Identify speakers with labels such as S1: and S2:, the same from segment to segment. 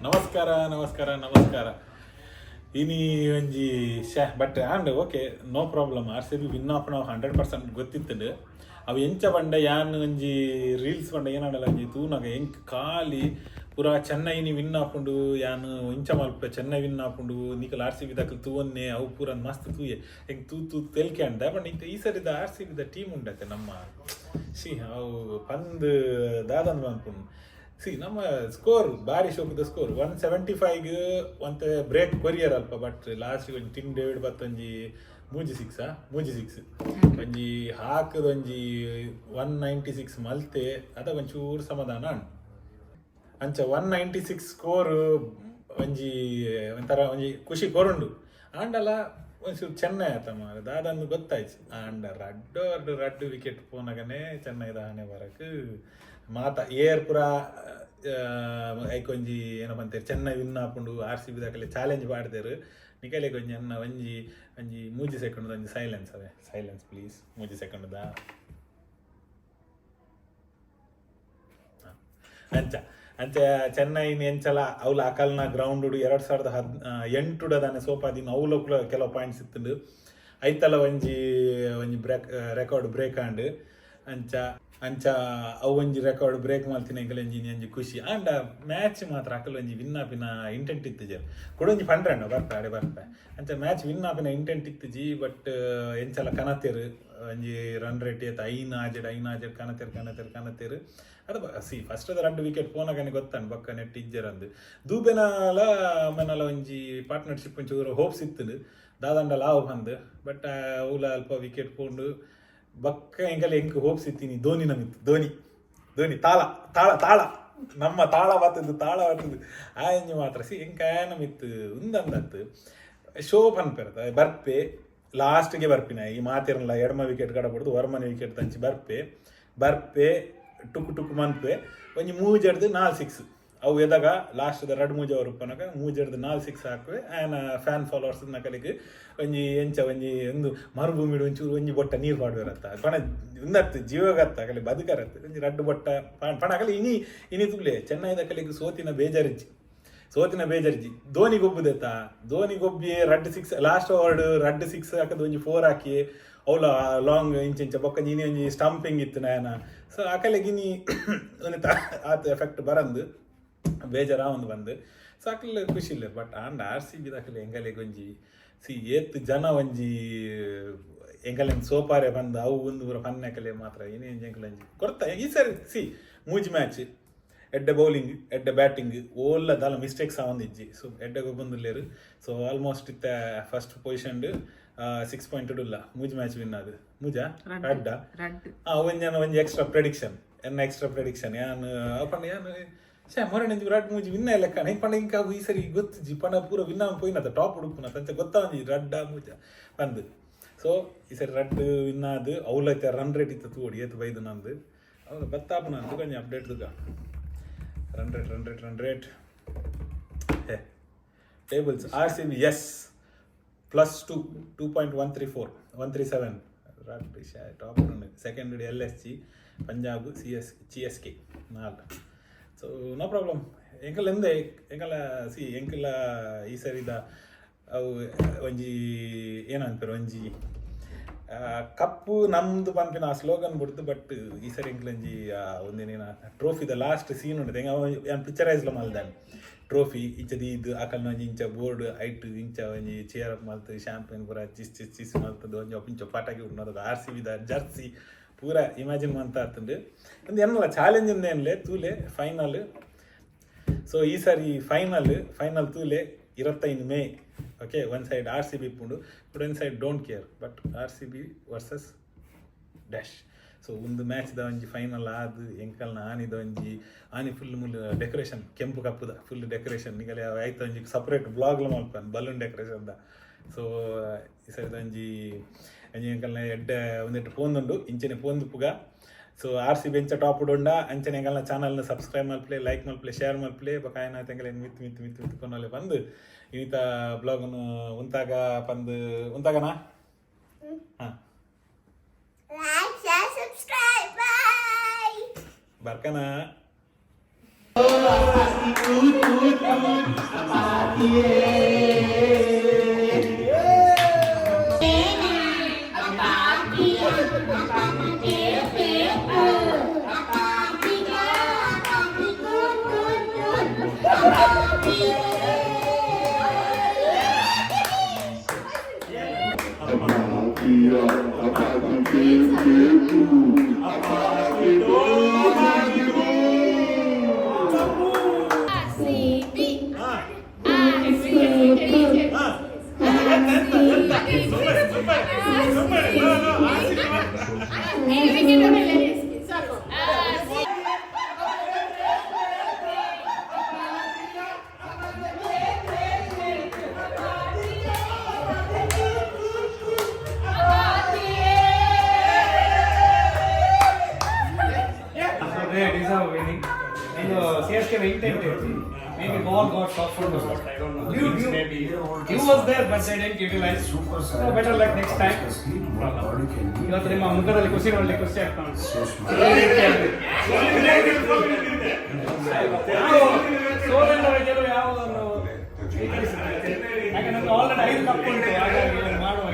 S1: ನಮಸ್ಕಾರ ನಮಸ್ಕಾರ ನಮಸ್ಕಾರ ಇನಿ ಒಂಜಿ but and okay no problem RCB win of ನಾವು 100% ಗೊತ್ತಿತ್ತು ಅವು ಎಂಚ ಬಂಡ ಯಾನ್ ಒಂಜಿ ರೀಲ್ಸ್ ಬಂಡ ಏನಾಡಲ್ಲ ಒಂಜಿ ತೂನಾಗ ಎಂಕ್ ಖಾಲಿ ಪೂರ ಚೆನ್ನೈನಿ ವಿನ್ ಆಪುಂಡು ಯಾನ್ ಇಂಚ ಮಲ್ಪ ಚೆನ್ನೈ ವಿನ್ ಆಪುಂಡು ನಿಕಲ್ RCB ದಕಲ್ ತೂವನ್ನೆ ಅವು ಪೂರ ಮಸ್ತ್ ತೂಯೆ ಹೆಂಗೆ ತೂ ತೆಲ್ಕೆ ಅಂಡ ಬಟ್ ಈ ಸರಿದ RCB ಟೀಮ್ ಉಂಡತ್ತೆ ನಮ್ಮ ಅವು ಪಂದ್ ದಾದಂದು ಅನ್ಪುಂಡು ನಮ್ಮ ಸ್ಕೋರ್ ಭಾರಿ ಶೋಕದ ಸ್ಕೋರ್ 175 ಒಂತ ಬ್ರೇಕ್ ಕೊರಿಯರ್ ಅಲ್ಪ ಬಟ್ ಲಾಸ್ಟ್ ಒಂಜಿ ಟಿಮ್ ಡೇವಿಡ್ ಬತ್ತೊಂಜಿ ಮೂಜಿ ಸಿಕ್ಸ್ ಒಂಜಿ ಹಾಕದ ಒಂಜಿ 196 ಮಲ್ತೆ ಅದ ಒಂಚೂರು ಸಮಾಧಾನ ಅಂಚ 196 ಸ್ಕೋರ್ ಒಂಜಿ ಒಂಥರ ಒಂಜಿ ಖುಷಿ ಕೊರುಂಡು ಆಂಡಲ ಒಂಚೂರು ಚೆನ್ನೈ ಆತ ಮಾರ ದಾದನ್ನು ಗೊತ್ತಾಯ್ತು ಆಂಡ ರಡ್ಡು ವಿಕೆಟ್ ಪೋನಾಗನೆ ಚೆನ್ನೈದ ಆನೆ ಬರಕ್ಕೆ ಮಾತ ಏರ್ ಪುರ ಐಕೊಂಜಿ ಏನಪ್ಪ ಅಂತಾರೆ ಚೆನ್ನೈ ವಿನ್ ಆಪುಂಡು RCB ದಾಕಲೆ ಚಾಲೆಂಜ್ ಮಾಡ್ದೇರು ನಿಕಲೆ ಕೊಂಜಿ ಅನ್ನ ಒಂಜಿ ಒಂಜಿ ಮೂಜಿ ಸೆಕೆಂಡ್ ಒಂಜಿ ಸೈಲೆನ್ಸ್ ಪ್ಲೀಸ್ ಮೂಜಿ ಸೆಕೆಂಡ್ ಅಂಚ ಚೆನ್ನೈನ ಎಂಚಲ ಅವ್ಲ ಅಕಲ್ನ ಗ್ರೌಂಡ್ 2018 ದಾನೆ ಸೋಪಾದಿನ ಅವ್ಲ ಕೆಲವು ಪಾಯಿಂಟ್ಸ್ ಇತ್ತುಂಡು ಐತಲ ಒಂಜಿ ರೆಕಾರ್ಡ್ ಬ್ರೇಕ್ ಆಂಡ್ ಅಂಚ ಅವು ಒಂಜಿ ರೆಕಾರ್ಡ್ ಬ್ರೇಕ್ ಮಾಡ್ತೀನಿ ಒಂಜಿ ಖುಷಿ ಆಂಡ ಮ್ಯಾಚ್ ಮಾತ್ರ ಅಕಲ್ ಒಂಜಿ ವಿನ್ ಆಪಿನ ಇಂಟೆಂಟ್ ಇತ್ತು ಜರ್ ಕೊಡೊಂಜಿ ಪಂಡ್ರೆಂಡ ಬರ್ಪೆ ಅಂಚ ಮ್ಯಾಚ್ ವಿನ್ ಆಪಿನ ಇಂಟೆಂಟ್ ಇತ್ತು ಜಿ ಬಟ್ ಎಂಚಲ ಕನತೆರು ಒಂಜಿ ರನ್ ರೇಟ್ ಏತ ಐನ್ ಆಜೆಡ್ ಕನತೆರು ಅದು ಫಸ್ಟ್ ಅದ 2 ವಿಕೆಟ್ ಪೋನಾಗನೆ ಗೊತ್ತಾಂಡು ಬಕ್ಕ ನೆಟ್ ಇಜ್ಜರ್ ಅಂದು ದೂಬೆನಾಲ ಮನಲ ಒಂಜಿ ಪಾರ್ಟ್ನರ್ಶಿಪ್ ಒಂಚೂರು ಹೋಪ್ಸ್ ಇತ್ತು ದಾದಂಡ ಲಾವ್ ಬಂದು ಬಟ್ ಅವ್ಲ ಅಲ್ಪ ವಿಕೆಟ್ ಪೋಂಡು ಬಕ್ಕ ಎಂಕ್ ಹೋಪ್ಸ್ ಇತ್ತೀನಿ ಧೋನಿ ನಮಿತ್ತು ಧೋನಿ ತಾಳ ನಮ್ಮ ತಾಳ ಬರ್ತದ್ದು ಆ ಎಂಜಿ ಮಾತ್ರ ಎಂಕ ನಮಿತ್ತು ಉಂದಂದತ್ತು ಶೋ ಪನ್ಪೆರತ ಬರ್ಪೆ ಲಾಸ್ಟ್ಗೆ ಬರ್ಪಿನ ಈ ಮಾತಿರಲ್ಲ ಎಡಮ ವಿಕೆಟ್ ಕಡಪಡ್ದು ವರ್ಮನೆ ವಿಕೆಟ್ ತಂಚಿ ಬರ್ಪೆ ಟುಕ್ ಮನ್ಪೆ ಒಂಜಿ ಮೂಜಡ್ದು 4 6 ಅವು ಎದಾಗ ಲಾಸ್ಟ್ದ 2-3 ಓವರ್ ಉಪ್ಪನಕ ಮೂಜಡ್ದು 4 6 ಹಾಕುವೆ ಆಯನ ಫ್ಯಾನ್ ಫಾಲೋವರ್ಸ್ ನಕಲಿಗೆ ಒಂಜಿ ಒಂದು ಮರುಭೂಮಿಡು ಒಂಚೂರು ಒಂಜಿ ಬೊಟ್ಟ ನೀರು ಪಾಡ್ಬೇರತ್ತ ಪಣ ಇಂದತ್ತು ಜೀವಗತ್ತ ಅಕಲಿ ಬದುಕರತ್ತ ಒಂಜಿ 2 ಬೊಟ್ಟ ಪಣ ಅಕಲಿ ಇನಿ ತುಳ್ಳೆ ಚೆನ್ನೈದ ಕಲಿಗೆ ಸೋತಿನ ಬೇಜಾರಿಜ್ಜಿ ಧೋನಿ ಗೊಬ್ಬಿ ರಡ್ 6 ಲಾಸ್ಟ್ ಓವರ್ ರಡ್ 6 ಹಾಕದು ಒಂಜಿ 4 ಹಾಕಿ ಅವಳ ಲಾಂಗ್ ಇಂಚ ಬೊಕ್ಕ ನೀನೆ ಒಂಜಿ ಸ್ಟಂಪಿಂಗ್ ಇತ್ತು ನಾಯನ ಸೊ ಅಕಲಿಗಿನಿ ಒಂದು ಆತ ಎಫೆಕ್ಟ್ ಬರಂದು ಬೇಜಾರ ಒಂದು ಬಂದು ಸಾಕಲ್ಲ ಖುಷಿ ಇಲ್ಲ ಬಟ್ ಆಂಡ್ RCB ದಾಕಲೆ ಎಂಗಲೆಗೆ ಒಂಜಿ ಏತ್ ಜನ ಒಂಜಿ ಎಂಗಲೆಂಗ್ ಸೋಪಾರೆ ಬಂದು ಅವು ಒಂದು ಊರ ಪನ್ನಕಲೆ ಮಾತ್ರ ಏನೇನು ಎಂಕಲಂಜಿ ಕೊಡ್ತಾ ಈ ಸರಿ ಮೂಜಿ ಮ್ಯಾಚ್ ಎಡ್ಡೆ ಬೌಲಿಂಗ್ ಎಡ್ಡೆ ಬ್ಯಾಟಿಂಗ್ ಓಲ್ಲ ದಾಲ ಮಿಸ್ಟೇಕ್ಸ್ ಆವಂದಿಜ್ಜಿ ಸೊ ಎಡ್ಡೆಗೆ ಬಂದುಲ್ಲೇರು ಸೊ ಆಲ್ಮೋಸ್ಟ್ ಇತ್ತ ಫಸ್ಟ್ ಪೊಸಿಷನ್ 6 ಪಾಯಿಂಟ್ ಇಲ್ಲ ಮೂಜಿ ಮ್ಯಾಚ್ ವಿನ್ ಅದು ಮೂಜಾ ರಡ್ಡ ಒಂಜಿ ಎಕ್ಸ್ಟ್ರಾ ಪ್ರೆಡಿಕ್ಷನ್ ಯಾನು ಮೊರನೆಂಜಿ ವಿರಾಟ್ ಮೂಜಿ ವಿನ್ನ ಲೆಕ್ಕ ಪಂಡ ಇಂಕ ಈ ಸರಿ ಗೊತ್ತುಜಿ ಪಂಡ ಪೂರ ವಿನ್ನ ಪೋಯಿನದ ಟಾಪ್ ಹುಡುಕುನ ತಂಚ ಗೊತ್ತಾವಂಜಿ ರಡ್ಡ ಮೂಜ ಬಂದು ಸೊ ಈ ಸರಿ ರಡ್ಡು ವಿನ್ ಆದು ಅವಲೈತೆ ರನ್ ರೇಟ್ ಇತ್ತು ತೂಡಿ ಏತು ಬೈದು ನಂದು ಅವ್ರು ಬತ್ತಾಪನ ಅಂತ ಕೊಂಚ ಅಪ್ಡೇಟ್ ದುಗ ರನ್ ರೇಟ್ ಟೇಬಲ್ಸ್ RCB ಎಸ್ +2 2.137 top second LSG Punjab CSK 4 so no problem ಎಂಕಲ್ಲ ಈ ಸರಿದ ಅವು ಒಂಜಿ ಏನಂತಾರೆ ಒಂಜಿ ಕಪ್ಪು ನಮ್ದು ಪಂಪಿನ ಆ ಸ್ಲೋಗನ್ ಬಿಡ್ದು ಬಟ್ ಈ ಸರಿ ಎಂಕ್ಲಂಜಿ ಒಂದೇನೇನ ಟ್ರೋಫಿದ ಲಾಸ್ಟ್ ಸೀನ್ ಉಂಟು ಹೆಂಗೆ ಪಿಕ್ಚರೈಸ್ಲ ಮಲ್ದಾನೆ ಟ್ರೋಫಿ ಇಂಚದ ಇದು ಆಕಲ್ನ ಒಂಜಿ ಇಂಚ ಬೋರ್ಡ್ ಐಟ್ ಇಂಚ ಒಂಜಿ ಚೇರ್ ಅಪ್ ಮಲ್ತು ಶಾಂಪೇನ್ ಪೂರ ಚಿಸ್ ಮಲ್ತದ್ದು ಒಂಜಿ ಇಂಚ ಪಟಾಕಿ ಉಂಟು RCB ಜರ್ಸಿ ಪೂರ ಇಮ್ಯಾಜಿನ್ ಮಂತ ಆತಂಡು ಒಂದು ಏನಲ್ಲ ಚಾಲೆಂಜ್ ಏನ್ಲೆ ತೂಲೆ ಫೈನಲ್ ಸೊ ಈ ಸಾರಿ ಫೈನಲ್ ತೂಲೆ 25 May okay one side RCB ಪುಂಡು but one side don't care but RCB versus dash so ಒಂದು ಮ್ಯಾಚ್ದ ಒಂಜಿ ಫೈನಲ್ ಆದು ಎಂಕಲ್ನ ಆನಿದ ಒಂಜಿ ಆನಿ ಫುಲ್ ಡೆಕೋರೇಷನ್ ಕೆಂಪು ಕಪ್ಪುದ ಫುಲ್ ಡೆಕೋರೇಷನ್ ನಿಗಲೆ ಆಯ್ತು ಒಂಜಿ ಸಪ್ರೇಟ್ ಬ್ಲಾಗ್ಲ ಮಲ್ಪನ್ ಬಲೂನ್ ಡೆಕೋರೇಷನ್ದ ಸೊ ಈ ಸರಿದ ಒಂಜಿ ಎಂಕಲ್ನ ಎಡ್ಡೆ ಒಂದೆಟ್ಟು ಪೋಂದುಂಡು ಇಂಚನೆ ಪೋಂದುಪುಗ ಸೊ RCB ಎಂಚ ಟಾಪ್ ಉಂಡ ಅಂಚನೆ ಎಂಕಲ್ನ ಚಾನಲ್ನ ಸಬ್ಸ್ಕ್ರೈಬ್ ಮಲ್ಪ್ಲೆ ಲೈಕ್ ಮಲ್ಪ್ಲೆ ಶೇರ್ ಮಲ್ಪ್ಲೆ ಬಕಾಯನ ತೆಂಗಲೆ ಮಿತ್ ಕೊನಲೆ ಬಂದು ಇನ್ನಿತ ಬ್ಲಾಗ್ನು ಉಂತಾಗ ಪಂದು ಉಂತಾಗನಾ ಹಾಂ ಬರ್ಕನಾ
S2: CSK intent maybe ball got softened or what, I don't know. Maybe he was there but they didn't utilize. So better luck next time. ಇವತ್ತು ನಿಮ್ಮ ಮುಖದಲ್ಲಿ ಖುಷಿ ನೋಡ್ಲಿ ಖುಷಿ ಆಗ್ತಾನೆ. ಸೋಲನ್ನ ಗೆಲುವು ಯಾವುದನ್ನು ಯಾಕೆ ನಮ್ಗೆ ಆಲ್ರೆಡಿ 5 ಕಪ್ ಉಂಟು, ಹಾಗಾಗಿ ಮಾಡುವ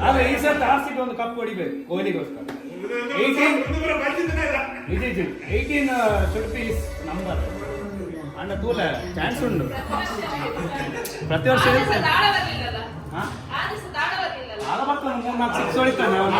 S2: ಆದ್ರೆ ಈ ಸರ್ತಿ RCB ಒಂದು ಕಪ್ ಹೊಡಿಬೇಕು ಕೊಹ್ಲಿಗೋಸ್ಕರ. 18 should be his number. And too chance undu. ಪ್ರತಿ ವರ್ಷ ಆಗ ಬರ್ತಾನೆ 3-4 ಸಿಕ್ಸ್ ಹೊಡಿತಾನೆ ಅವನು.